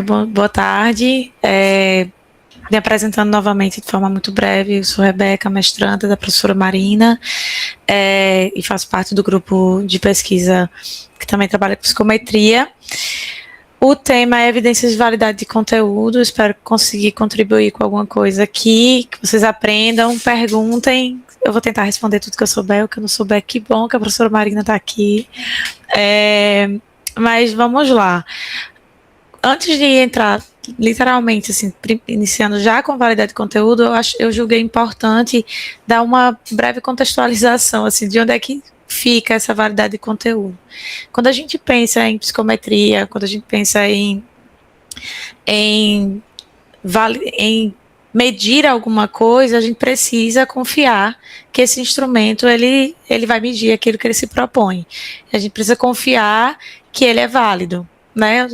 boa tarde. Me apresentando novamente de forma muito breve, eu sou Rebeca, mestranda da professora Marina, e faço parte do grupo de pesquisa que também trabalha com psicometria. O tema é evidências de validade de conteúdo. Espero conseguir contribuir com alguma coisa aqui, que vocês aprendam, perguntem. Eu vou tentar responder tudo que eu souber. O que eu não souber, que bom que a professora Marina está aqui. Mas vamos lá. Antes de entrar, literalmente, assim, iniciando já com validade de conteúdo, eu julguei importante dar uma breve contextualização, assim, de onde é que fica essa validade de conteúdo. Quando a gente pensa em psicometria, quando a gente pensa em medir alguma coisa, a gente precisa confiar que esse instrumento ele vai medir aquilo que ele se propõe. A gente precisa confiar que ele é válido, né?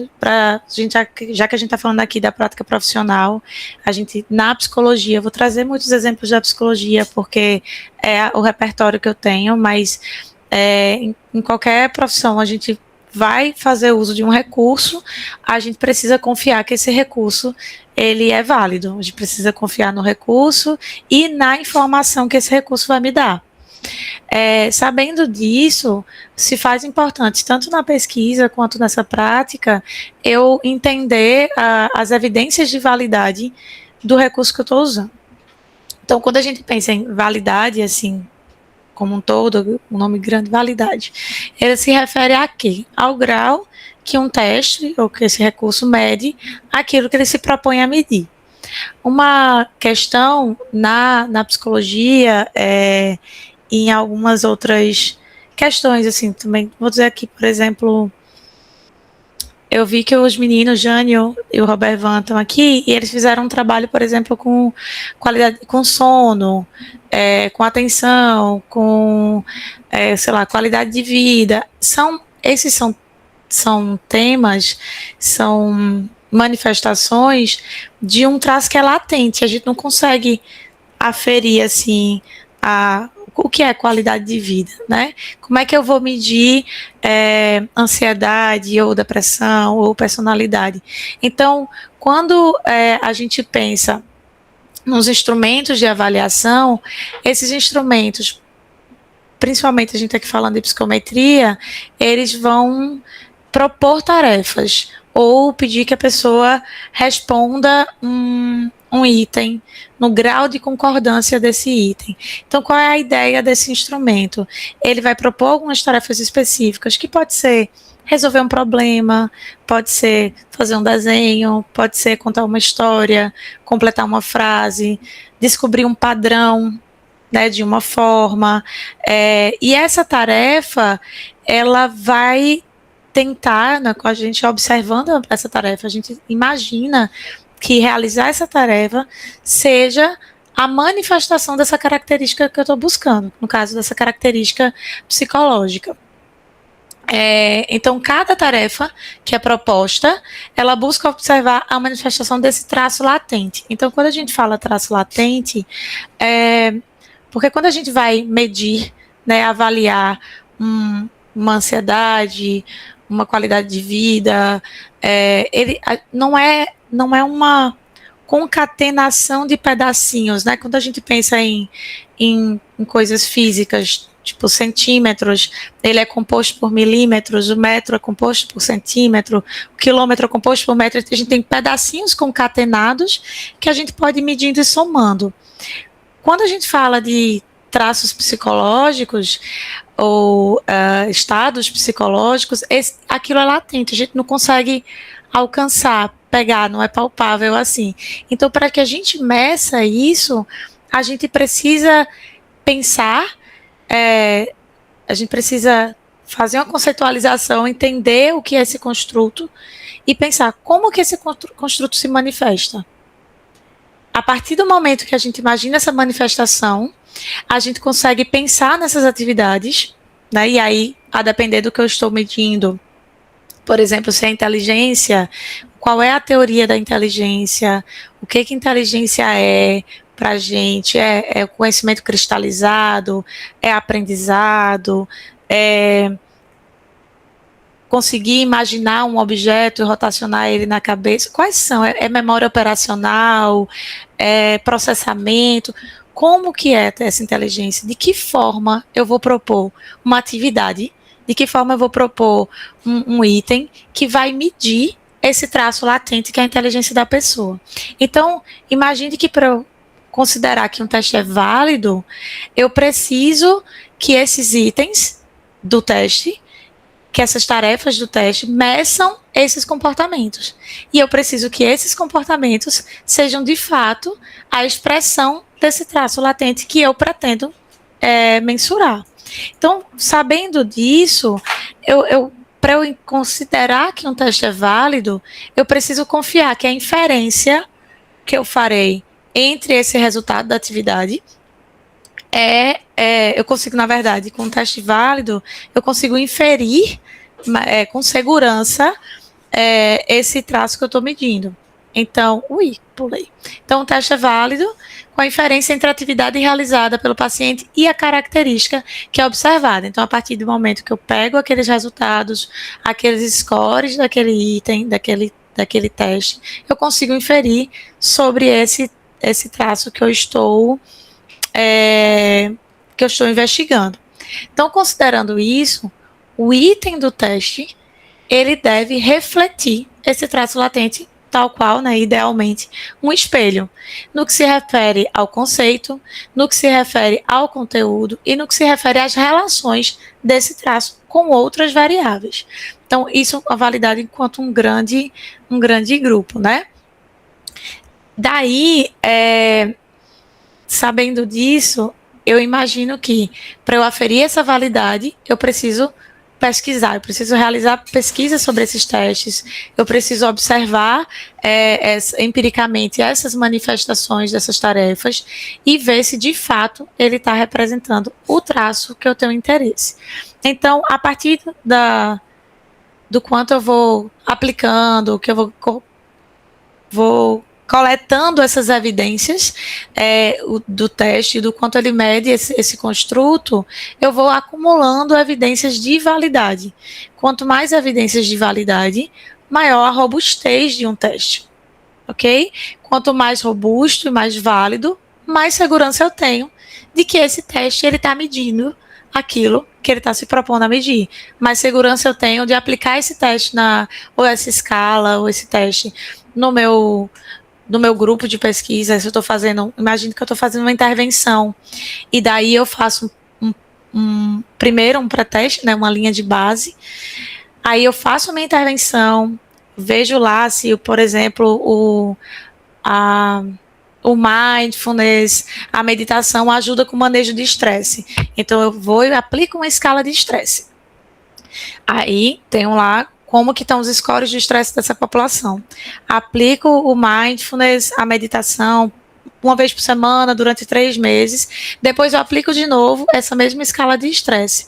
Já que a gente está falando aqui da prática profissional, a gente, na psicologia, vou trazer muitos exemplos da psicologia, porque é o repertório que eu tenho, mas em qualquer profissão a gente vai fazer uso de um recurso, a gente precisa confiar que esse recurso ele é válido, a gente precisa confiar no recurso e na informação que esse recurso vai me dar. Sabendo disso, se faz importante, tanto na pesquisa quanto nessa prática, eu entender as evidências de validade do recurso que eu estou usando. Então, quando a gente pensa em validade, assim, como um todo, o nome grande, validade, ele se refere a quê? Ao grau que um teste, ou que esse recurso mede, aquilo que ele se propõe a medir. Uma questão na psicologia, e em algumas outras questões, assim, também, vou dizer aqui, por exemplo, eu vi que os meninos, Jânio e o Robert Van, estão aqui, e eles fizeram um trabalho, por exemplo, com qualidade, com sono, com atenção, com, sei lá, qualidade de vida. Esses são temas, são manifestações de um traço que é latente. A gente não consegue aferir, assim, o que é qualidade de vida, né? Como é que eu vou medir ansiedade ou depressão ou personalidade? Então, quando a gente pensa nos instrumentos de avaliação, esses instrumentos, principalmente a gente está aqui falando de psicometria, eles vão propor tarefas ou pedir que a pessoa responda um item no grau de concordância desse item. Então, qual é a ideia desse instrumento? Ele vai propor algumas tarefas específicas, que pode ser resolver um problema, pode ser fazer um desenho, pode ser contar uma história, completar uma frase, descobrir um padrão, né, de uma forma. E essa tarefa, ela vai tentar, né, com a gente observando essa tarefa, a gente imagina que realizar essa tarefa seja a manifestação dessa característica que eu estou buscando, no caso dessa característica psicológica. Então, cada tarefa que é proposta, ela busca observar a manifestação desse traço latente. Então, quando a gente fala traço latente, porque quando a gente vai medir, né, avaliar uma ansiedade, uma qualidade de vida, não é uma concatenação de pedacinhos, né? Quando a gente pensa em coisas físicas, tipo centímetros, ele é composto por milímetros, o metro é composto por centímetro, o quilômetro é composto por metro, a gente tem pedacinhos concatenados que a gente pode ir medindo e somando. Quando a gente fala de traços psicológicos ou estados psicológicos, aquilo é latente, a gente não consegue alcançar, pegar, não é palpável assim. Então, para que a gente meça isso, a gente precisa pensar, a gente precisa fazer uma conceitualização, entender o que é esse construto e pensar como que esse construto se manifesta. A partir do momento que a gente imagina essa manifestação, a gente consegue pensar nessas atividades, né? E aí, a depender do que eu estou medindo, por exemplo, se é inteligência, qual é a teoria da inteligência, o que inteligência é para a gente, é conhecimento cristalizado, é aprendizado, conseguir imaginar um objeto e rotacionar ele na cabeça? Quais são? É memória operacional? É processamento? Como que é essa inteligência? De que forma eu vou propor uma atividade? De que forma eu vou propor um item que vai medir esse traço latente que é a inteligência da pessoa? Então, imagine que para eu considerar que um teste é válido, eu preciso que esses itens do teste, que essas tarefas do teste meçam esses comportamentos. E eu preciso que esses comportamentos sejam, de fato, a expressão desse traço latente que eu pretendo mensurar. Então, sabendo disso, para eu considerar que um teste é válido, eu preciso confiar que a inferência que eu farei entre esse resultado da atividade eu consigo, na verdade, com um teste válido, eu consigo inferir com segurança esse traço que eu estou medindo. Então, pulei. Então, o teste é válido com a inferência entre a atividade realizada pelo paciente e a característica que é observada. Então, a partir do momento que eu pego aqueles resultados, aqueles scores daquele item, daquele teste, eu consigo inferir sobre esse traço que eu estou investigando. Então, considerando isso, o item do teste, ele deve refletir esse traço latente, tal qual, né, idealmente, um espelho, no que se refere ao conceito, no que se refere ao conteúdo e no que se refere às relações desse traço com outras variáveis. Então, isso é validado enquanto um grande grupo, né? Daí, sabendo disso, eu imagino que, para eu aferir essa validade, eu preciso pesquisar, eu preciso realizar pesquisa sobre esses testes, eu preciso observar empiricamente essas manifestações dessas tarefas e ver se, de fato, ele está representando o traço que eu tenho interesse. Então, a partir do quanto eu vou aplicando, que eu vou coletando essas evidências do teste, do quanto ele mede esse construto, eu vou acumulando evidências de validade. Quanto mais evidências de validade, maior a robustez de um teste, ok? Quanto mais robusto e mais válido, mais segurança eu tenho de que esse teste ele está medindo aquilo que ele está se propondo a medir. Mais segurança eu tenho de aplicar esse teste ou essa escala, ou esse teste no meu grupo de pesquisa. Se eu estou fazendo, imagino que eu estou fazendo uma intervenção, e daí eu faço primeiro um pré-teste, né, uma linha de base, aí eu faço a minha intervenção, vejo lá se, por exemplo, o mindfulness, a meditação ajuda com o manejo de estresse. Então, eu vou e aplico uma escala de estresse. Aí, tenho lá como que estão os scores de estresse dessa população. Aplico o mindfulness, a meditação, uma vez por semana, durante 3 meses. Depois eu aplico de novo essa mesma escala de estresse.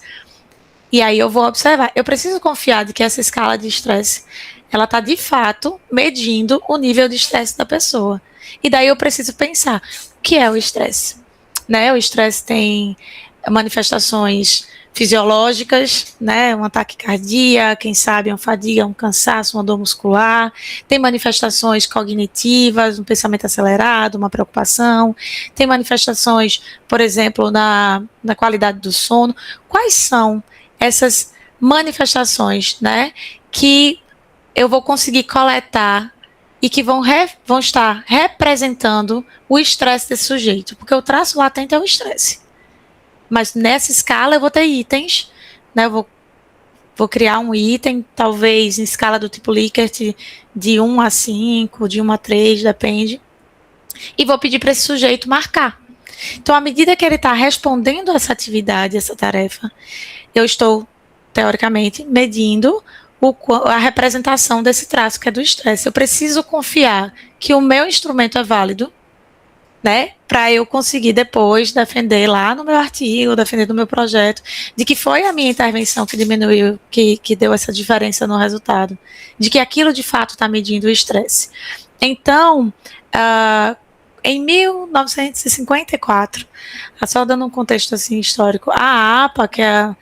E aí eu vou observar. Eu preciso confiar de que essa escala de estresse, ela está, de fato, medindo o nível de estresse da pessoa. E daí eu preciso pensar, o que é o estresse? Né? O estresse tem manifestações fisiológicas, né, um ataque cardíaco, quem sabe uma fadiga, um cansaço, uma dor muscular, tem manifestações cognitivas, um pensamento acelerado, uma preocupação, tem manifestações, por exemplo, na qualidade do sono. Quais são essas manifestações, né, que eu vou conseguir coletar e que vão estar representando o estresse desse sujeito? Porque o traço latente é o estresse. Mas nessa escala eu vou ter itens, né? Eu vou criar um item, talvez em escala do tipo Likert, de 1 a 5, de 1 a 3, depende. E vou pedir para esse sujeito marcar. Então, à medida que ele está respondendo a essa atividade, essa tarefa, eu estou, teoricamente, medindo a representação desse traço, que é do estresse. Eu preciso confiar que o meu instrumento é válido, né, para eu conseguir depois defender lá no meu artigo, defender no meu projeto, de que foi a minha intervenção que diminuiu, que deu essa diferença no resultado, de que aquilo de fato está medindo o estresse. Então, em 1954, só dando um contexto assim histórico, a APA, que é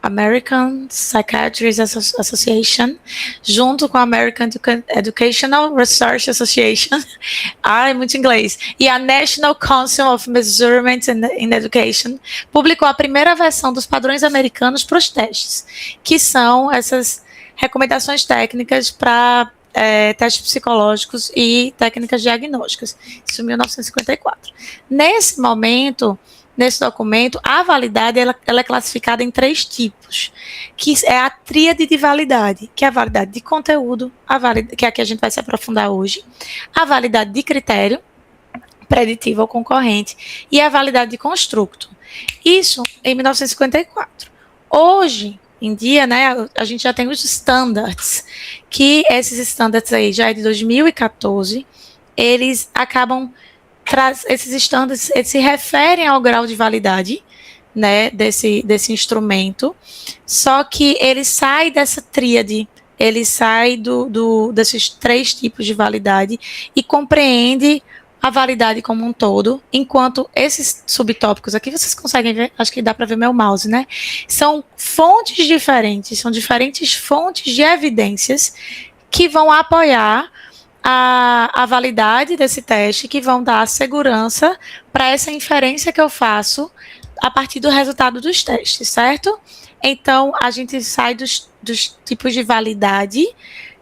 American Psychiatric Association, junto com a American Educational Research Association, é muito inglês, e a National Council of Measurement in Education, publicou a primeira versão dos padrões americanos para os testes, que são essas recomendações técnicas para testes psicológicos e técnicas diagnósticas, isso em 1954. Nesse momento, nesse documento, a validade ela é classificada em 3 tipos, que é a tríade de validade, que é a validade de conteúdo, que é a que a gente vai se aprofundar hoje, a validade de critério, preditivo ou concorrente, e a validade de construto. Isso em 1954. Hoje em dia, né, a gente já tem os standards, que esses standards aí já é de 2014, eles acabam esses standards eles se referem ao grau de validade, né, desse instrumento, só que ele sai dessa tríade, ele sai desses 3 tipos de validade e compreende a validade como um todo, enquanto esses subtópicos aqui, vocês conseguem ver, acho que dá para ver meu mouse, né? São fontes diferentes, são diferentes fontes de evidências que vão apoiar a validade desse teste, que vão dar segurança para essa inferência que eu faço a partir do resultado dos testes, certo? Então, a gente sai dos tipos de validade,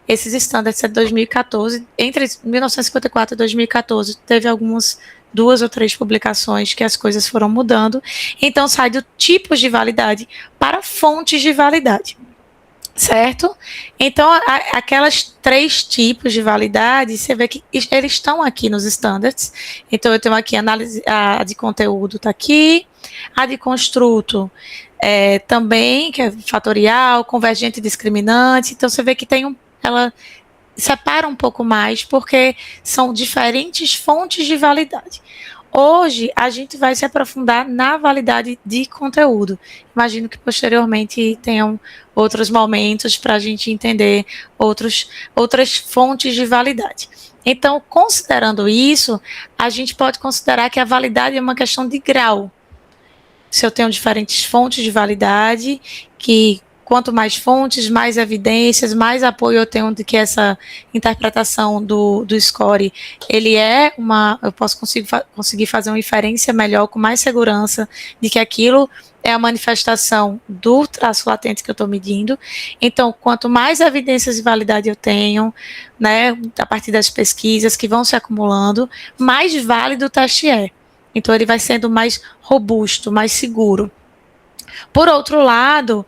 esses estándares de 2014, entre 1954 e 2014, teve algumas 2 ou 3 publicações que as coisas foram mudando, então sai do tipos de validade para fontes de validade. Certo? Então, aquelas 3 tipos de validade, você vê que eles estão aqui nos standards. Então, eu tenho aqui a de conteúdo, está aqui. A de construto também, que é fatorial, convergente e discriminante. Então, você vê que ela separa um pouco mais, porque são diferentes fontes de validade. Hoje, a gente vai se aprofundar na validade de conteúdo. Imagino que posteriormente tenham outros momentos para a gente entender outras fontes de validade. Então, considerando isso, a gente pode considerar que a validade é uma questão de grau. Se eu tenho diferentes fontes de validade, que quanto mais fontes, mais evidências, mais apoio eu tenho de que essa interpretação do score, eu posso conseguir fazer uma inferência melhor, com mais segurança de que aquilo é a manifestação do traço latente que eu estou medindo. Então, quanto mais evidências de validade eu tenho, né, a partir das pesquisas que vão se acumulando, mais válido o teste é. Então, ele vai sendo mais robusto, mais seguro. Por outro lado,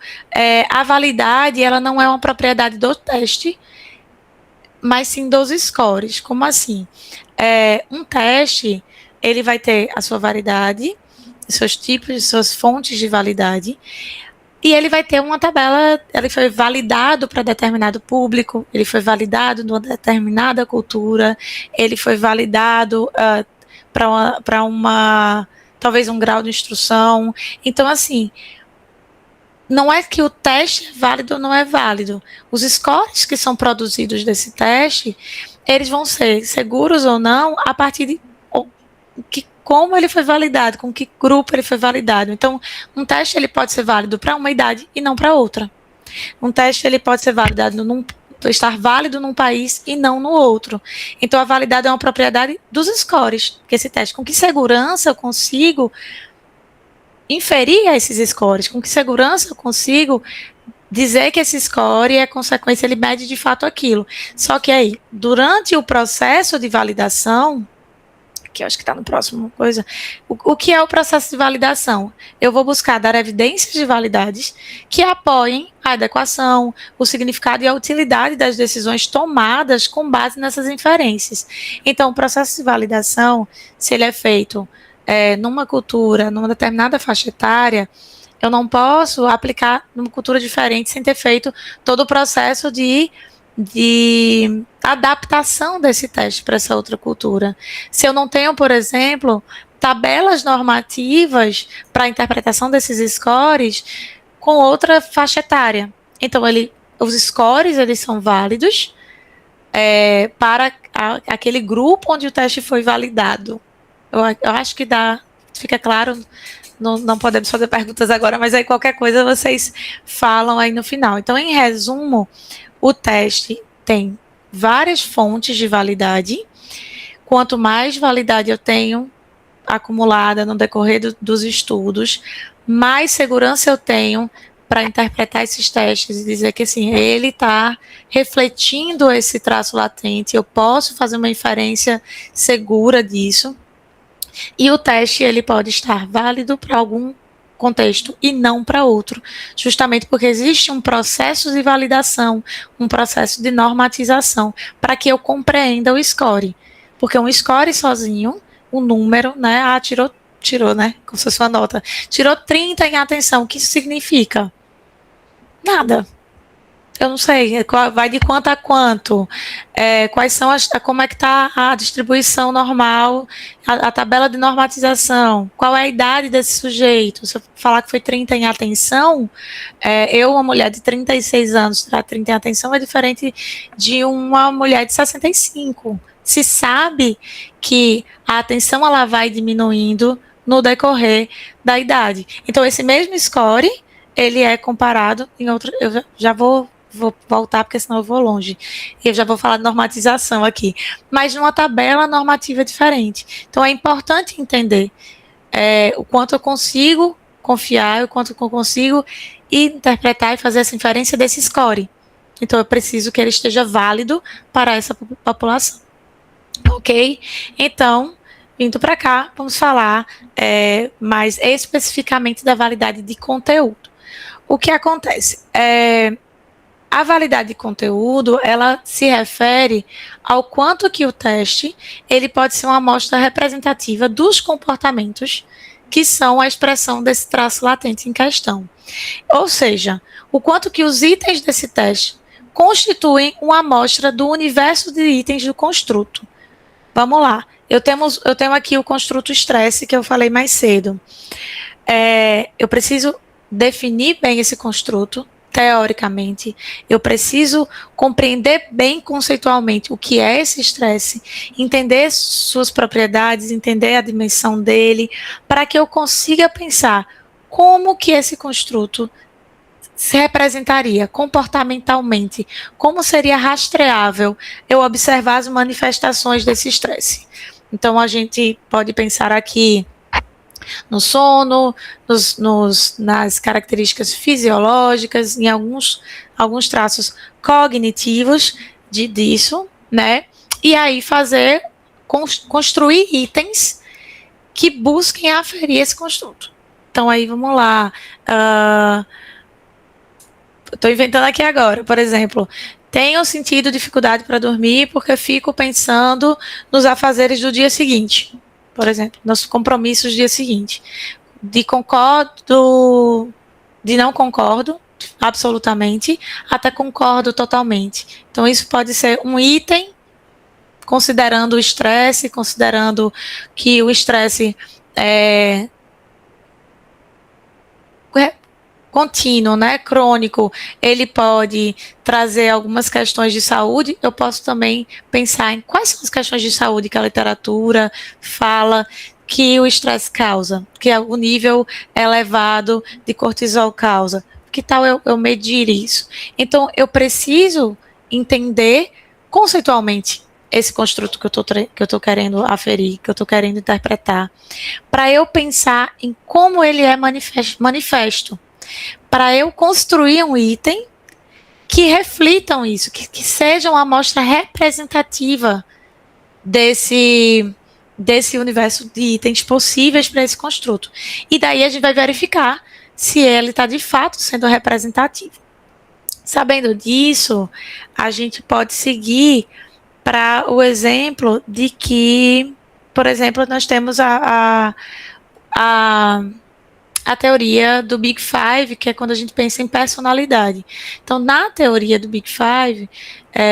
a validade ela não é uma propriedade do teste, mas sim dos scores. Como assim? Um teste, ele vai ter a sua validade, seus tipos, suas fontes de validade, e ele vai ter uma tabela, ele foi validado para determinado público, ele foi validado numa determinada cultura, ele foi validado para talvez um grau de instrução. Então, assim, não é que o teste é válido ou não é válido. Os scores que são produzidos desse teste, eles vão ser seguros ou não a partir de como ele foi validado, com que grupo ele foi validado. Então, um teste ele pode ser válido para uma idade e não para outra. Um teste ele pode ser validado estar válido num país e não no outro. Então, a validade é uma propriedade dos scores, que esse teste, com que segurança eu consigo inferir a esses scores, com que segurança eu consigo dizer que esse score é consequência, ele mede de fato aquilo. Só que aí, durante o processo de validação, que eu acho que está no próximo coisa, o que é o processo de validação? Eu vou buscar dar evidências de validades que apoiem a adequação, o significado e a utilidade das decisões tomadas com base nessas inferências. Então, o processo de validação, se ele é feito numa cultura, numa determinada faixa etária, eu não posso aplicar numa cultura diferente sem ter feito todo o processo de adaptação desse teste para essa outra cultura. Se eu não tenho, por exemplo, tabelas normativas para a interpretação desses scores com outra faixa etária. Então, os scores eles são válidos para aquele grupo onde o teste foi validado. Eu acho que fica claro não podemos fazer perguntas agora, mas aí qualquer coisa vocês falam aí no final. Então, em resumo, o teste tem várias fontes de validade. Quanto mais validade eu tenho acumulada no decorrer dos estudos, mais segurança eu tenho para interpretar esses testes e dizer que assim, ele está refletindo esse traço latente, eu posso fazer uma inferência segura disso. E o teste ele pode estar válido para algum contexto e não para outro, justamente porque existe um processo de validação, um processo de normatização, para que eu compreenda o score. Porque um score sozinho, um número, né? Ah, tirou, né? Como se fosse uma nota. Tirou 30 em atenção. O que isso significa? Nada. Eu não sei, vai de quanto a quanto, quais são como é que está a distribuição normal, a tabela de normatização, qual é a idade desse sujeito. Se eu falar que foi 30 em atenção, eu, uma mulher de 36 anos, tirar 30 em atenção é diferente de uma mulher de 65. Se sabe que a atenção ela vai diminuindo no decorrer da idade. Então, esse mesmo score, ele é comparado em outro. Eu já vou voltar, porque senão eu vou longe. Eu já vou falar de normatização aqui. Mas numa tabela normativa diferente. Então, é importante entender o quanto eu consigo confiar, o quanto eu consigo interpretar e fazer essa inferência desse score. Então, eu preciso que ele esteja válido para essa população. Ok? Então, vindo para cá, vamos falar mais especificamente da validade de conteúdo. O que acontece? A validade de conteúdo, ela se refere ao quanto que o teste, ele pode ser uma amostra representativa dos comportamentos que são a expressão desse traço latente em questão. Ou seja, o quanto que os itens desse teste constituem uma amostra do universo de itens do construto. Vamos lá. Eu tenho aqui o construto estresse, que eu falei mais cedo. Eu preciso definir bem esse construto, teoricamente, eu preciso compreender bem conceitualmente o que é esse estresse, entender suas propriedades, entender a dimensão dele, para que eu consiga pensar como que esse construto se representaria comportamentalmente, como seria rastreável eu observar as manifestações desse estresse. Então, a gente pode pensar aqui no sono, nas características fisiológicas, em alguns traços cognitivos disso, né? E aí construir itens que busquem aferir esse construto. Então, aí vamos lá. Estou inventando aqui agora, por exemplo. Tenho sentido dificuldade para dormir porque fico pensando nos afazeres do dia seguinte. Por exemplo, nos compromissos do dia seguinte. De não concordo, absolutamente, até concordo totalmente. Então, isso pode ser um item, considerando o estresse, considerando que o estresse é contínuo, né, crônico, ele pode trazer algumas questões de saúde. Eu posso também pensar em quais são as questões de saúde que a literatura fala que o estresse causa, que o nível elevado de cortisol causa. Que tal eu medir isso? Então, eu preciso entender conceitualmente esse construto que eu estou querendo aferir, que eu estou querendo interpretar, para eu pensar em como ele é manifesto, para eu construir um item que reflitam isso, que seja uma amostra representativa desse universo de itens possíveis para esse construto. E daí a gente vai verificar se ele está de fato sendo representativo. Sabendo disso, a gente pode seguir para o exemplo de que, por exemplo, nós temos a teoria do Big Five, que é quando a gente pensa em personalidade. Então, na teoria do Big Five,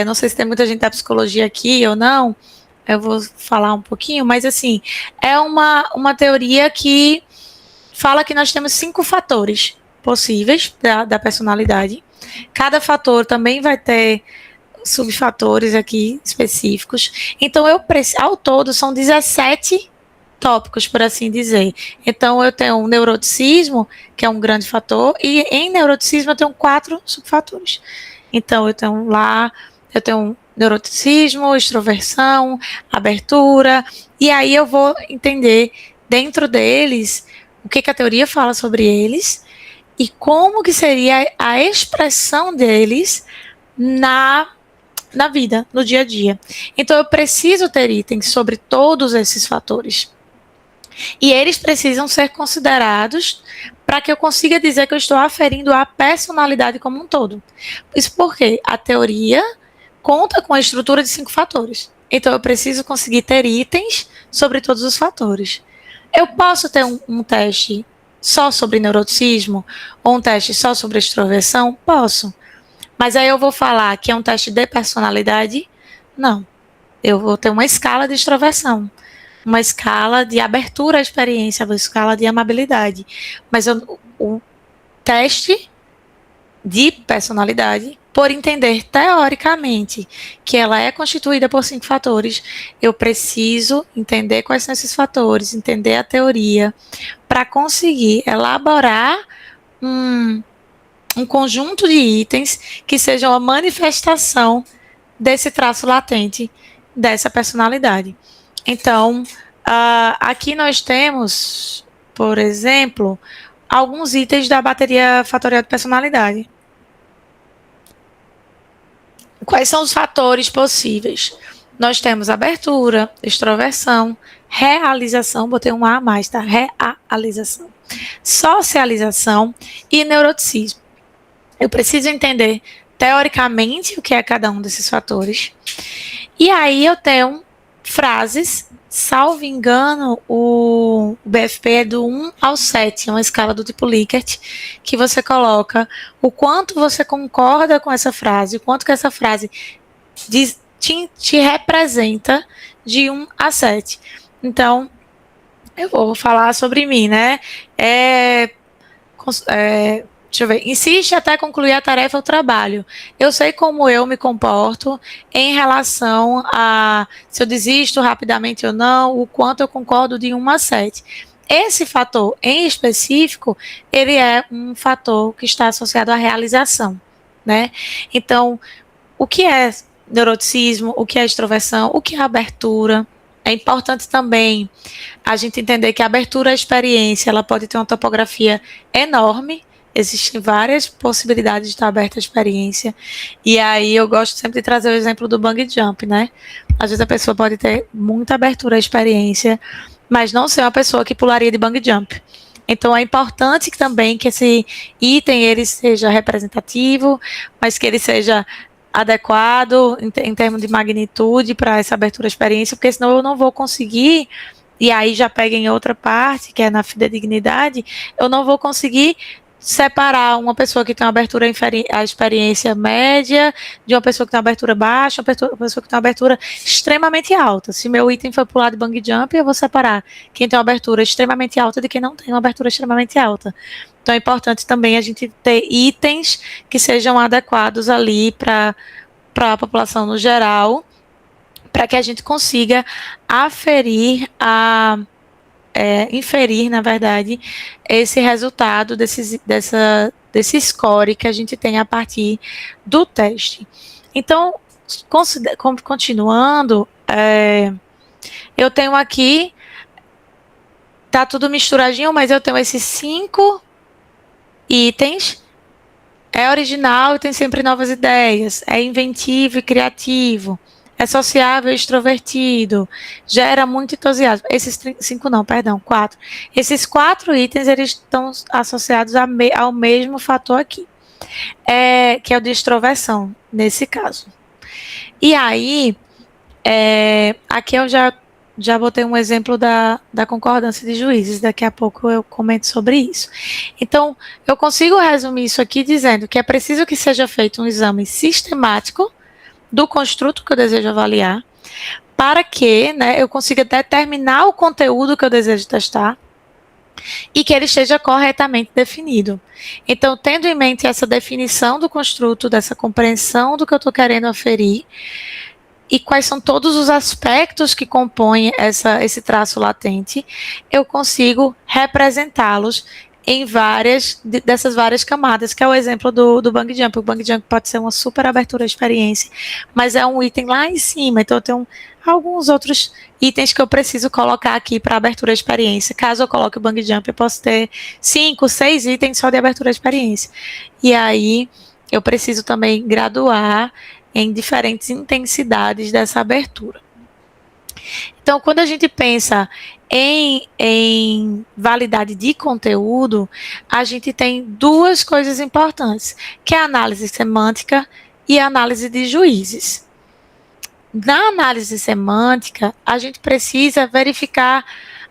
não sei se tem muita gente da psicologia aqui ou não, eu vou falar um pouquinho, mas assim, é uma teoria que fala que nós temos 5 fatores possíveis da personalidade. Cada fator também vai ter subfatores aqui específicos. Então, ao todo, são 17 tópicos, por assim dizer. Então, eu tenho o neuroticismo, que é um grande fator, e em neuroticismo eu tenho 4 subfatores. Então, eu tenho neuroticismo, extroversão, abertura, e aí eu vou entender dentro deles o que a teoria fala sobre eles e como que seria a expressão deles na vida, no dia a dia. Então, eu preciso ter itens sobre todos esses fatores. E eles precisam ser considerados para que eu consiga dizer que eu estou aferindo a personalidade como um todo. Isso porque a teoria conta com a estrutura de 5 fatores. Então, eu preciso conseguir ter itens sobre todos os fatores. Eu posso ter um teste só sobre neuroticismo ou um teste só sobre extroversão? Posso. Mas aí eu vou falar que é um teste de personalidade? Não. Eu vou ter uma escala de extroversão, uma escala de abertura à experiência, uma escala de amabilidade. Mas o teste de personalidade, por entender teoricamente que ela é constituída por 5 fatores, eu preciso entender quais são esses fatores, entender a teoria, para conseguir elaborar um conjunto de itens que sejam a manifestação desse traço latente dessa personalidade. Então, aqui nós temos, por exemplo, alguns itens da bateria fatorial de personalidade. Quais são os fatores possíveis? Nós temos abertura, extroversão, realização, botei um A a mais, tá? Realização, socialização e neuroticismo. Eu preciso entender teoricamente o que é cada um desses fatores. E aí eu tenho frases, salvo engano, o BFP é do 1 ao 7, é uma escala do tipo Likert, que você coloca o quanto você concorda com essa frase, o quanto que essa frase te representa de 1 a 7. Então, eu vou falar sobre mim, né? Deixa eu ver. Insiste até concluir a tarefa ou trabalho. Eu sei como eu me comporto em relação a se eu desisto rapidamente ou não, o quanto eu concordo de 1 a 7. Esse fator em específico, ele é um fator que está associado à realização, né? Então, o que é neuroticismo, o que é extroversão, o que é abertura? É importante também a gente entender que a abertura à experiência, ela pode ter uma topografia enorme. Existem várias possibilidades de estar aberta à experiência. E aí eu gosto sempre de trazer o exemplo do bungee jump, né? Às vezes a pessoa pode ter muita abertura à experiência, mas não ser uma pessoa que pularia de bungee jump. Então é importante também que esse item ele seja representativo, mas que ele seja adequado em termos de magnitude para essa abertura à experiência, porque senão eu não vou conseguir, e aí já pega em outra parte, que é na fidedignidade, eu não vou conseguir separar uma pessoa que tem uma abertura à experiência média de uma pessoa que tem uma abertura baixa, uma pessoa que tem uma abertura extremamente alta. Se meu item for pular de bungee jump, eu vou separar quem tem uma abertura extremamente alta de quem não tem uma abertura extremamente alta. Então é importante também a gente ter itens que sejam adequados ali para a população no geral, para que a gente consiga inferir, na verdade, esse resultado desse score que a gente tem a partir do teste. Então, continuando, eu tenho aqui, tá tudo misturadinho, mas eu tenho esses 5 itens. É original e tem sempre novas ideias, é inventivo e criativo, é sociável e extrovertido, gera muito entusiasmo. Esses 5 não, perdão, 4. Esses 4 itens, eles estão associados ao mesmo fator aqui, que é o de extroversão, nesse caso. E aí, aqui eu já botei um exemplo da concordância de juízes, daqui a pouco eu comento sobre isso. Então, eu consigo resumir isso aqui dizendo que é preciso que seja feito um exame sistemático do construto que eu desejo avaliar, para que, né, eu consiga determinar o conteúdo que eu desejo testar e que ele esteja corretamente definido. Então, tendo em mente essa definição do construto, dessa compreensão do que eu estou querendo aferir, e quais são todos os aspectos que compõem esse traço latente, eu consigo representá-los em dessas várias camadas, que é o exemplo do Bang Jump. O Bang Jump pode ser uma super abertura à experiência, mas é um item lá em cima, então eu tenho alguns outros itens que eu preciso colocar aqui para abertura à experiência. Caso eu coloque o Bang Jump, eu posso ter 5, 6 itens só de abertura à experiência. E aí eu preciso também graduar em diferentes intensidades dessa abertura. Então, quando a gente pensa em validade de conteúdo, a gente tem duas coisas importantes, que é a análise semântica e a análise de juízes. Na análise semântica, a gente precisa verificar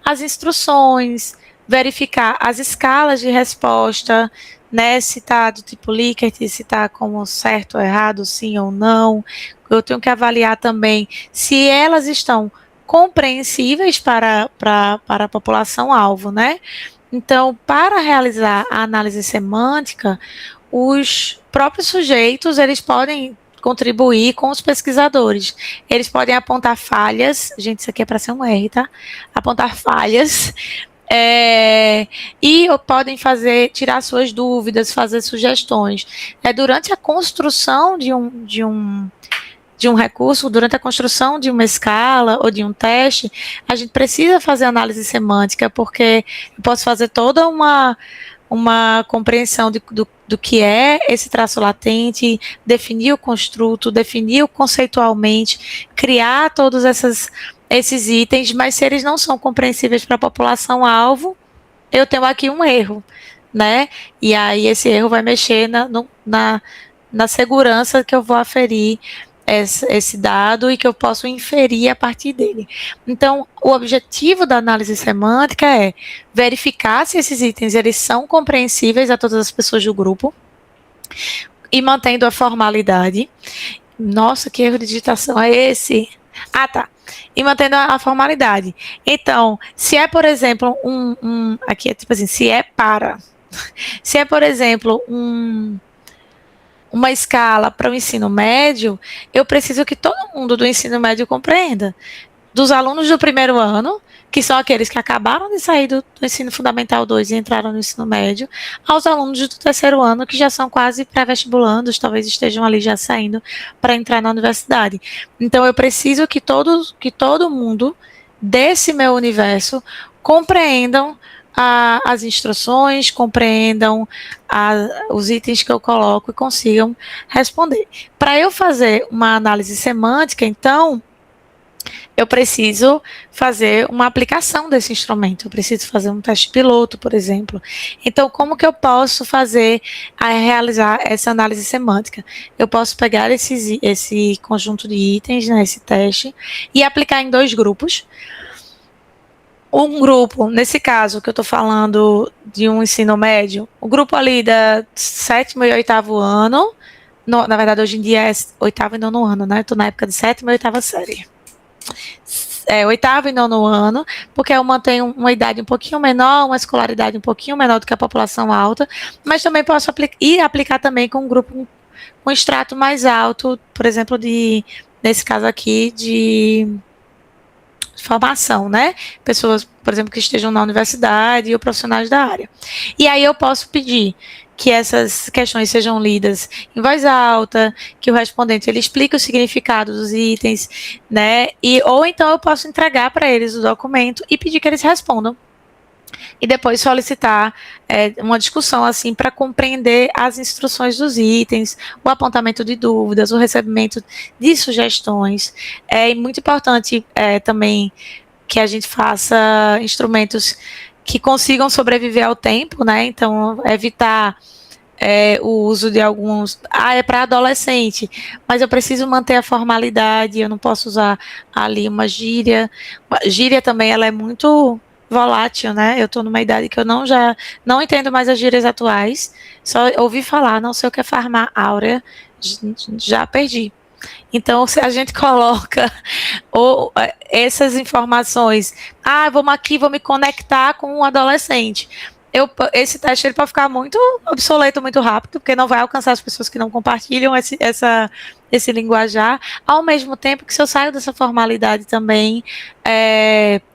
as instruções, verificar as escalas de resposta, né, se está do tipo Likert, se está como certo ou errado, sim ou não. Eu tenho que avaliar também se elas estão compreensíveis para a população-alvo, né? Então, para realizar a análise semântica, os próprios sujeitos, eles podem contribuir com os pesquisadores. Eles podem apontar falhas, gente, isso aqui é para ser um R, tá? Apontar falhas, e podem tirar suas dúvidas, fazer sugestões. Durante a construção de um recurso, durante a construção de uma escala ou de um teste, a gente precisa fazer análise semântica, porque eu posso fazer toda uma compreensão do que é esse traço latente, definir o construto, definir conceitualmente, criar todos esses itens, mas se eles não são compreensíveis para a população-alvo, eu tenho aqui um erro, né? E aí esse erro vai mexer na segurança que eu vou aferir esse dado e que eu posso inferir a partir dele. Então, o objetivo da análise semântica é verificar se esses itens eles são compreensíveis a todas as pessoas do grupo e mantendo a formalidade. Nossa, que erro de digitação é esse? Ah, tá. E mantendo a formalidade. Então, se é, por exemplo, aqui é tipo assim, se é, por exemplo, uma escala para o ensino médio, eu preciso que todo mundo do ensino médio compreenda. Dos alunos do primeiro ano, que são aqueles que acabaram de sair do ensino fundamental 2 e entraram no ensino médio, aos alunos do terceiro ano, que já são quase pré-vestibulandos, talvez estejam ali já saindo para entrar na universidade. Então, eu preciso que todo mundo desse meu universo compreendam as instruções, compreendam os itens que eu coloco e consigam responder. Para eu fazer uma análise semântica, então, eu preciso fazer uma aplicação desse instrumento, eu preciso fazer um teste piloto, por exemplo. Então, como que eu posso realizar essa análise semântica? Eu posso pegar esse conjunto de itens, né, esse teste, e aplicar em 2 grupos. Um grupo, nesse caso que eu estou falando de um ensino médio, o grupo ali da 7º e 8º ano, na verdade hoje em dia é 8º e 9º ano, né? Estou na época de 7ª e 8ª série. 8º e 9º ano, porque eu mantenho uma idade um pouquinho menor, uma escolaridade um pouquinho menor do que a população alta, mas também posso aplicar também com um grupo com extrato mais alto, por exemplo, nesse caso aqui, de formação, né? Pessoas, por exemplo, que estejam na universidade ou profissionais da área. E aí eu posso pedir que essas questões sejam lidas em voz alta, que o respondente ele explique o significado dos itens, né? Ou então eu posso entregar para eles o documento e pedir que eles respondam. E depois solicitar uma discussão assim para compreender as instruções dos itens, o apontamento de dúvidas, o recebimento de sugestões. É muito importante também que a gente faça instrumentos que consigam sobreviver ao tempo, né? Então, evitar o uso de alguns... é para adolescente, mas eu preciso manter a formalidade, eu não posso usar ali uma gíria. Gíria também, ela é muito volátil, né? Eu estou numa idade que eu não entendo mais as gírias atuais, só ouvi falar, não sei o que é farmar áurea, já perdi. Então, se a gente coloca essas informações, vou me conectar com um adolescente, Esse teste ele pode ficar muito obsoleto muito rápido, porque não vai alcançar as pessoas que não compartilham esse linguajar, ao mesmo tempo que se eu saio dessa formalidade também,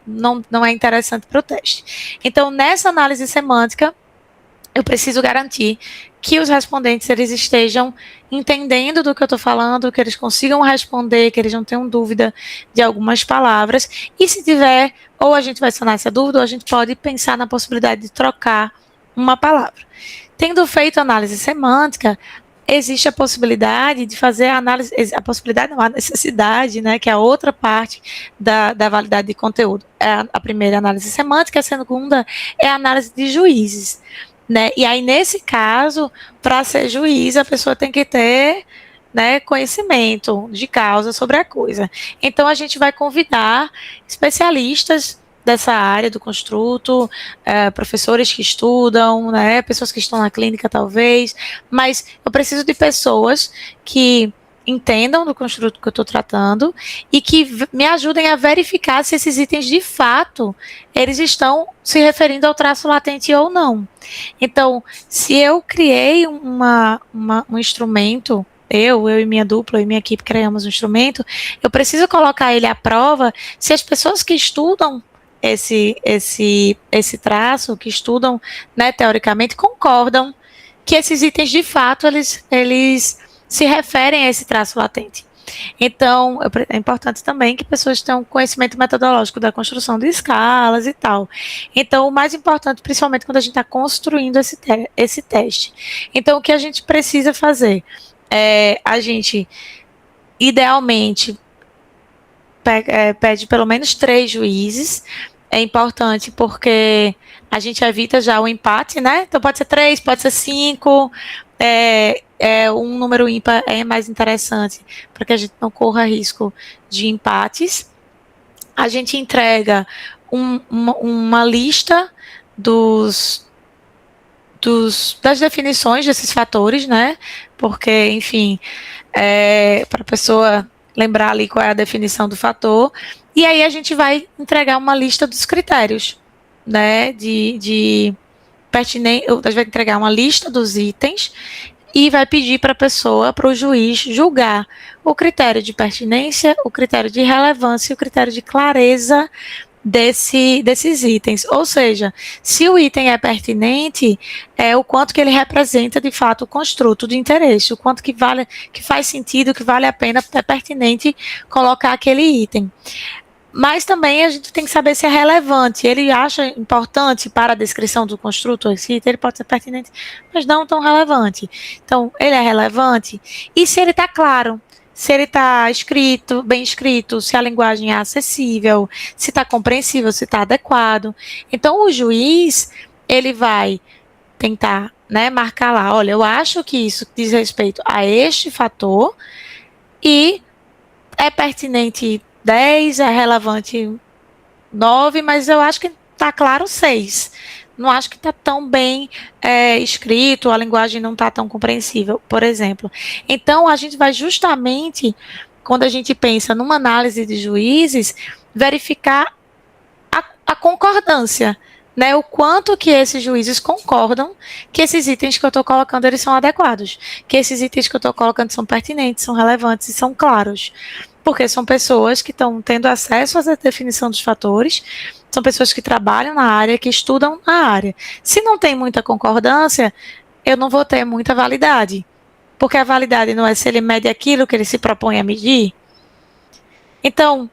não é interessante para o teste. Então, nessa análise semântica, eu preciso garantir que os respondentes eles estejam entendendo do que eu estou falando, que eles consigam responder, que eles não tenham dúvida de algumas palavras. E se tiver, ou a gente vai sanar essa dúvida, ou a gente pode pensar na possibilidade de trocar uma palavra. Tendo feito análise semântica, existe a possibilidade de fazer a análise, a possibilidade, não, a necessidade, né, que é a outra parte da validade de conteúdo. É a primeira análise semântica, a segunda é a análise de juízes. Né? E aí, nesse caso, para ser juiz, a pessoa tem que ter, né, conhecimento de causa sobre a coisa. Então, a gente vai convidar especialistas dessa área do construto, professores que estudam, né, pessoas que estão na clínica, talvez, mas eu preciso de pessoas que entendam do construto que eu estou tratando e que me ajudem a verificar se esses itens, de fato, eles estão se referindo ao traço latente ou não. Então, se eu criei um instrumento, eu e minha dupla, eu e minha equipe criamos um instrumento, eu preciso colocar ele à prova se as pessoas que estudam esse traço, que estudam, né, teoricamente, concordam que esses itens, de fato, eles se referem a esse traço latente. Então, é importante também que pessoas tenham conhecimento metodológico da construção de escalas e tal. Então, o mais importante, principalmente quando a gente está construindo esse teste. Então, o que a gente precisa fazer? A gente, idealmente, pede pelo menos 3 juízes. É importante porque a gente evita já o empate, né? Então, pode ser 3, pode ser 5, um número ímpar é mais interessante para que a gente não corra risco de empates. A gente entrega uma lista das definições desses fatores, né? Porque, enfim, para a pessoa lembrar ali qual é a definição do fator. E aí a gente vai entregar uma lista dos critérios, né? De pertinente, a gente vai entregar uma lista dos itens e vai pedir para a pessoa, para o juiz, julgar o critério de pertinência, o critério de relevância e o critério de clareza desses itens. Ou seja, se o item é pertinente, é o quanto que ele representa de fato o construto de interesse, o quanto que vale, que faz sentido, que vale a pena, é pertinente colocar aquele item. Mas também a gente tem que saber se é relevante. Ele acha importante para a descrição do construto esse item, ele pode ser pertinente, mas não tão relevante. Então, ele é relevante. E se ele está claro, se ele está escrito, bem escrito, se a linguagem é acessível, se está compreensível, se está adequado. Então, o juiz, ele vai tentar, né, marcar lá, olha, eu acho que isso diz respeito a este fator e é pertinente 10, é relevante 9, mas eu acho que está claro 6. Não acho que está tão bem escrito, a linguagem não está tão compreensível, por exemplo. Então, a gente vai justamente, quando a gente pensa numa análise de juízes, verificar a concordância, né, o quanto que esses juízes concordam que esses itens que eu estou colocando, eles são adequados, que esses itens que eu estou colocando são pertinentes, são relevantes e são claros. Porque são pessoas que estão tendo acesso à definição dos fatores, são pessoas que trabalham na área, que estudam na área. Se não tem muita concordância, eu não vou ter muita validade. Porque a validade não é se ele mede aquilo que ele se propõe a medir. Então,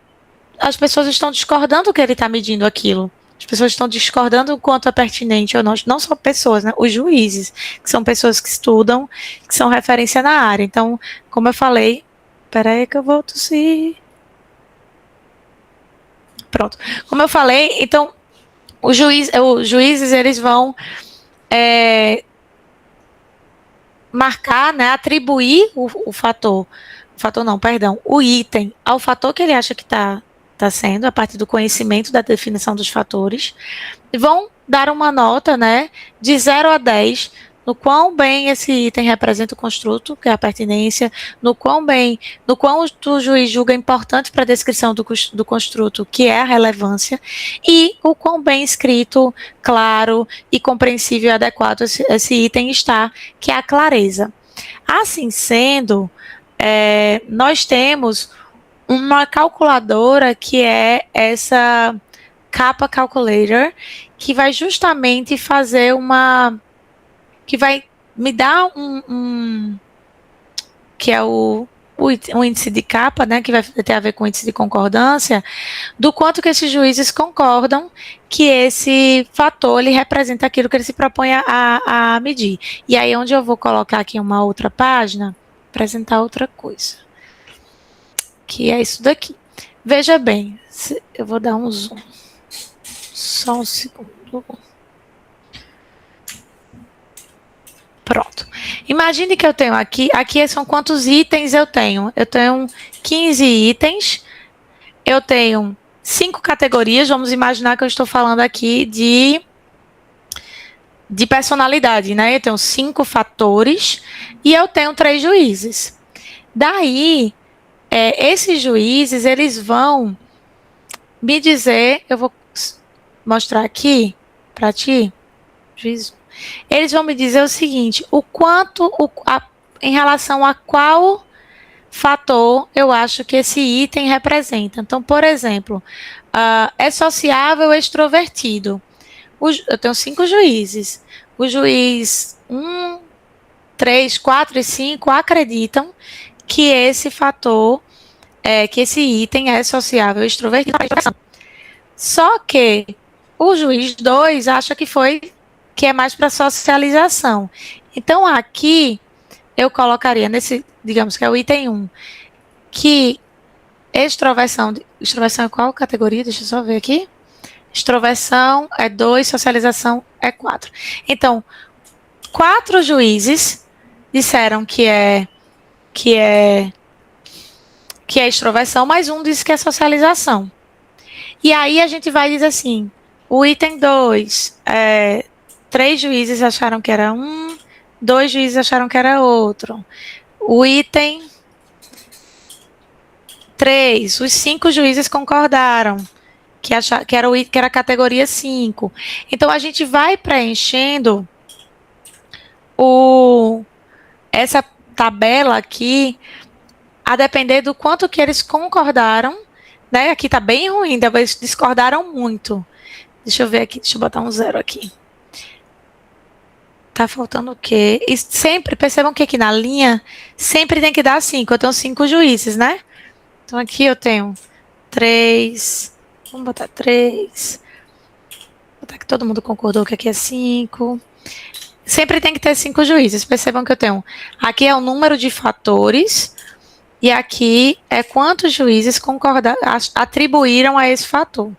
as pessoas estão discordando que ele está medindo aquilo. As pessoas estão discordando o quanto é pertinente ou não. Não só pessoas, né? Os juízes, que são pessoas que estudam, que são referência na área. Então, como eu falei, peraí que eu vou tossir. Pronto. Como eu falei, então, os juízes, eles vão marcar, né, atribuir o fator não, perdão, o item ao fator que ele acha que está sendo, a partir do conhecimento da definição dos fatores, vão dar uma nota, né, de 0 a 10 no quão bem esse item representa o construto, que é a pertinência, no quão o juiz julga importante para a descrição do construto, que é a relevância, e o quão bem escrito, claro e compreensível e adequado esse item está, que é a clareza. Assim sendo, nós temos uma calculadora que é essa Kappa Calculator, que vai justamente fazer que vai me dar que é o índice de Kappa, né, que vai ter a ver com o índice de concordância, do quanto que esses juízes concordam que esse fator ele representa aquilo que ele se propõe a medir. E aí onde eu vou colocar aqui uma outra página, apresentar outra coisa, que é isso daqui. Veja bem, eu vou dar um zoom. Só um segundo. Pronto. Imagine que eu tenho aqui são quantos itens eu tenho. Eu tenho 15 itens, eu tenho 5 categorias, vamos imaginar que eu estou falando aqui de personalidade, né? Eu tenho 5 fatores e eu tenho 3 juízes. Daí, esses juízes, eles vão me dizer, eu vou mostrar aqui para ti, juízo. Eles vão me dizer o seguinte, o quanto, em relação a qual fator eu acho que esse item representa. Então, por exemplo, é sociável ou extrovertido? Eu tenho 5 juízes. O juiz 1, 3, 4 e 5 acreditam que esse fator, que esse item é sociável ou extrovertido. Só que o juiz 2 acha que é mais para socialização. Então, aqui, eu colocaria nesse, digamos que é o item 1, que extroversão é qual categoria? Deixa eu só ver aqui. Extroversão é 2, socialização é 4. Então, 4 juízes disseram que é extroversão, mas um disse que é socialização. E aí a gente vai dizer assim, o item 2, 3 juízes acharam que era 2 juízes acharam que era outro. O item 3, os 5 juízes concordaram que era a categoria 5. Então, a gente vai preenchendo essa tabela aqui, a depender do quanto que eles concordaram, né? Aqui tá bem ruim, eles discordaram muito. Deixa eu ver aqui, deixa eu botar um 0 aqui. Tá faltando o quê? E sempre, percebam que aqui na linha, sempre tem que dar 5. Eu tenho 5 juízes, né? Então, aqui eu tenho 3. Vamos botar 3. Vou botar que todo mundo concordou que aqui é 5. Sempre tem que ter 5 juízes. Percebam que eu tenho... Aqui é o número de fatores. E aqui é quantos juízes atribuíram a esse fator.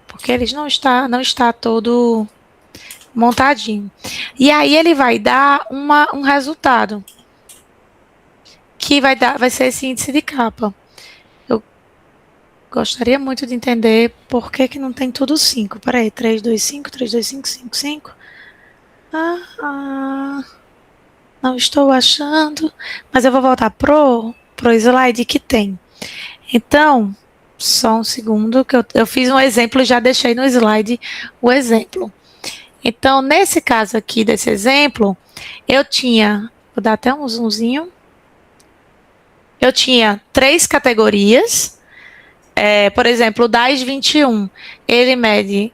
Porque ele não está todo montadinho. E aí ele vai dar um resultado. Que vai ser esse índice de Kappa. Eu gostaria muito de entender por que não tem tudo 5. Peraí, 3, 2, 5, 3, 2, 5, 5, 5. Não estou achando. Mas eu vou voltar pro slide que tem. Então, só um segundo, que eu fiz um exemplo e já deixei no slide o exemplo. Então, nesse caso aqui, desse exemplo, eu tinha... Vou dar até um zoomzinho. Eu tinha 3 categorias. Por exemplo, o DAS 21, ele mede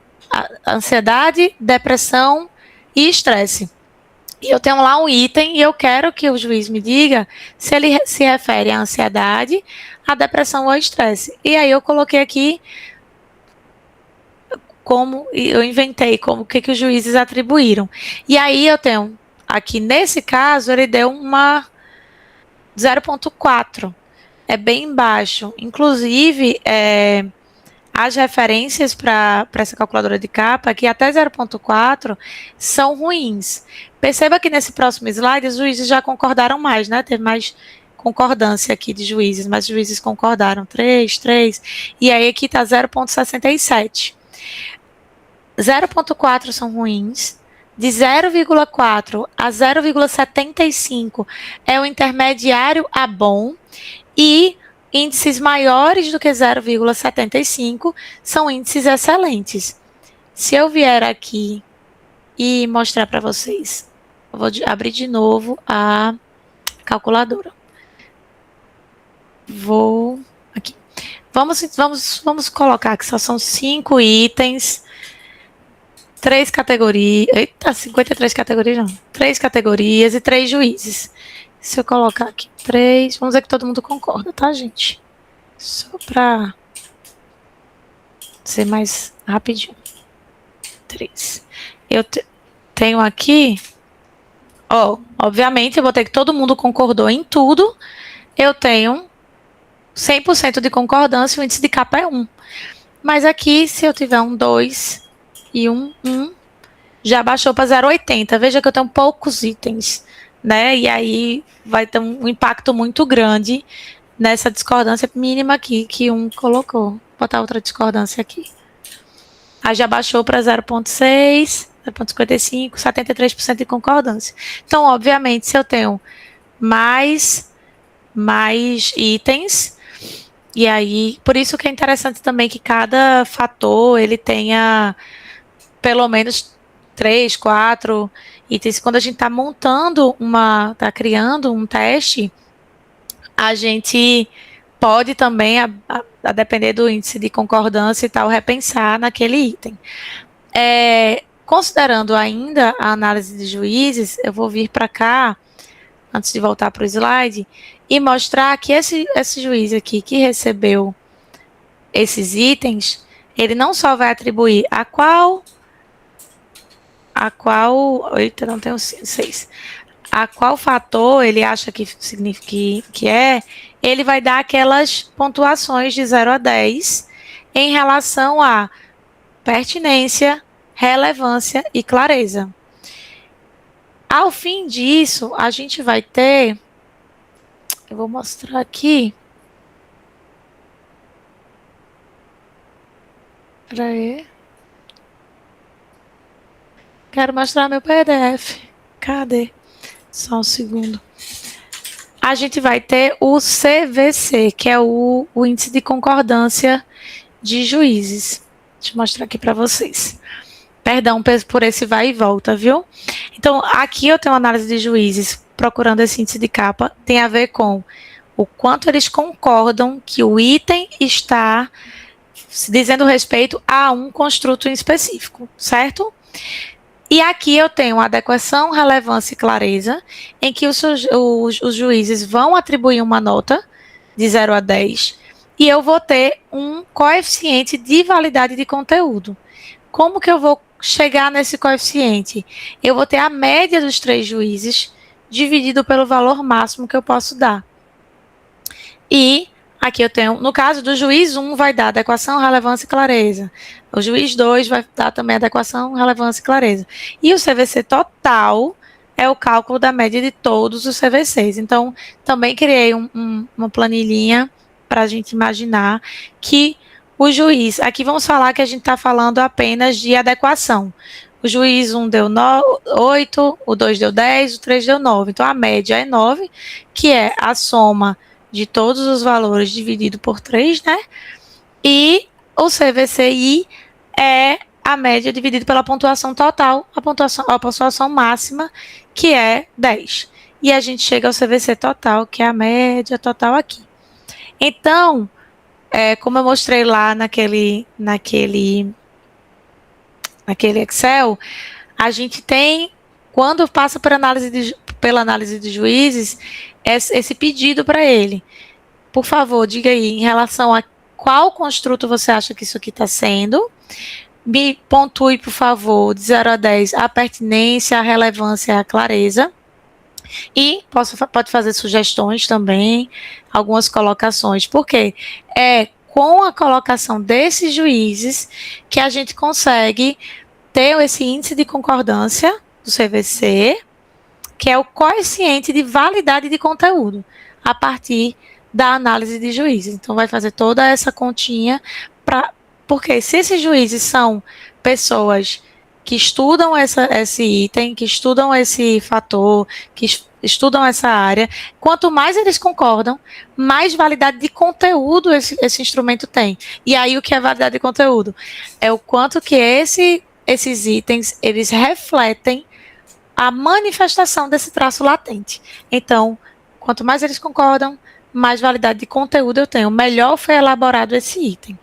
ansiedade, depressão e estresse. E eu tenho lá um item e eu quero que o juiz me diga se ele se refere à ansiedade, à depressão ou ao estresse. E aí eu coloquei aqui eu inventei o que os juízes atribuíram. E aí eu tenho, aqui nesse caso, ele deu uma 0,4. É bem baixo. Inclusive, as referências para essa calculadora de Kappa, aqui até 0,4, são ruins. Perceba que nesse próximo slide, os juízes já concordaram mais, né? Teve mais concordância aqui de juízes, mas os juízes concordaram 3, 3, e aí aqui está 0,67. 0,4 são ruins, de 0,4 a 0,75 é o intermediário a bom, e índices maiores do que 0,75 são índices excelentes. Se eu vier aqui e mostrar para vocês, eu vou abrir de novo a calculadora. Vou aqui. Vamos colocar que só são 5 itens, 3 categorias. Eita, 53 categorias não. 3 categorias e 3 juízes. Se eu colocar aqui 3, vamos ver que todo mundo concorda, tá, gente? Só para ser mais rapidinho. 3. Eu tenho aqui, ó, obviamente eu vou ter que todo mundo concordou em tudo. Eu tenho 100% de concordância, o índice de capa é 1. Mas aqui, se eu tiver um 2 e um 1, já baixou para 0,80. Veja que eu tenho poucos itens, né? E aí vai ter um impacto muito grande nessa discordância mínima aqui que um colocou. Vou botar outra discordância aqui. Aí já baixou para 0,6, 0,55, 73% de concordância. Então, obviamente, se eu tenho mais itens, e aí, por isso que é interessante também que cada fator, ele tenha pelo menos 3, 4 itens. Quando a gente está montando está criando um teste, a gente pode também, a depender do índice de concordância e tal, repensar naquele item. Considerando ainda a análise de juízes, eu vou vir para cá, antes de voltar para o slide, e mostrar que esse juiz aqui que recebeu esses itens, ele não só vai atribuir a qual, eita, não tenho 6, a qual fator ele acha que significa que ele vai dar aquelas pontuações de 0 a 10 em relação a pertinência, relevância e clareza. Ao fim disso, a gente vai ter, eu vou mostrar aqui, peraí, quero mostrar meu PDF, cadê? Só um segundo. A gente vai ter o CVC, que é o índice de concordância de juízes. Deixa eu mostrar aqui para vocês. Perdão por esse vai e volta, viu? Então, aqui eu tenho análise de juízes procurando esse índice de capa. Tem a ver com o quanto eles concordam que o item está dizendo respeito a um construto em específico, certo? E aqui eu tenho adequação, relevância e clareza, em que os juízes vão atribuir uma nota de 0 a 10 e eu vou ter um coeficiente de validade de conteúdo. Como que eu vou chegar nesse coeficiente? Eu vou ter a média dos 3 juízes dividido pelo valor máximo que eu posso dar. E aqui eu tenho, no caso do juiz 1, vai dar adequação, relevância e clareza. O juiz 2 vai dar também adequação, relevância e clareza. E o CVC total é o cálculo da média de todos os CVCs. Então, também criei uma planilhinha para a gente imaginar que o juiz, aqui vamos falar que a gente está falando apenas de adequação. O juiz 1 deu 8, o 2 deu 10, o 3 deu 9. Então, a média é 9, que é a soma de todos os valores dividido por 3, né? E o CVCI é a média dividida pela pontuação total, a pontuação máxima, que é 10. E a gente chega ao CVC total, que é a média total aqui. Então, como eu mostrei lá naquele Excel, a gente tem, quando passa pela análise de juízes, esse pedido para ele. Por favor, diga aí, em relação a qual construto você acha que isso aqui está sendo. Me pontue, por favor, de 0 a 10, a pertinência, a relevância e a clareza. E pode fazer sugestões também, algumas colocações. Por quê? É com a colocação desses juízes que a gente consegue ter esse índice de concordância do CVC, que é o coeficiente de validade de conteúdo, a partir da análise de juízes. Então, vai fazer toda essa continha Porque se esses juízes são pessoas que estudam esse item, que estudam esse fator, que estudam essa área, quanto mais eles concordam, mais validade de conteúdo esse instrumento tem. E aí o que é validade de conteúdo? É o quanto que esses itens, eles refletem a manifestação desse traço latente. Então, quanto mais eles concordam, mais validade de conteúdo eu tenho, melhor foi elaborado esse item.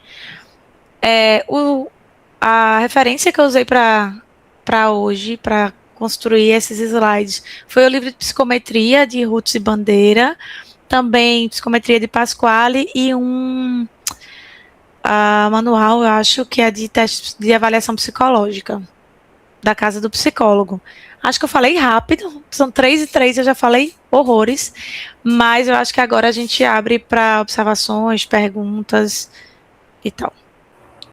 A referência que eu usei para hoje, para construir esses slides, foi o livro de psicometria de Rutz e Bandeira, também psicometria de Pasquale e um manual, eu acho que é de testes de avaliação psicológica, da Casa do Psicólogo. Acho que eu falei rápido, são 3 e 3, eu já falei horrores, mas eu acho que agora a gente abre para observações, perguntas e tal.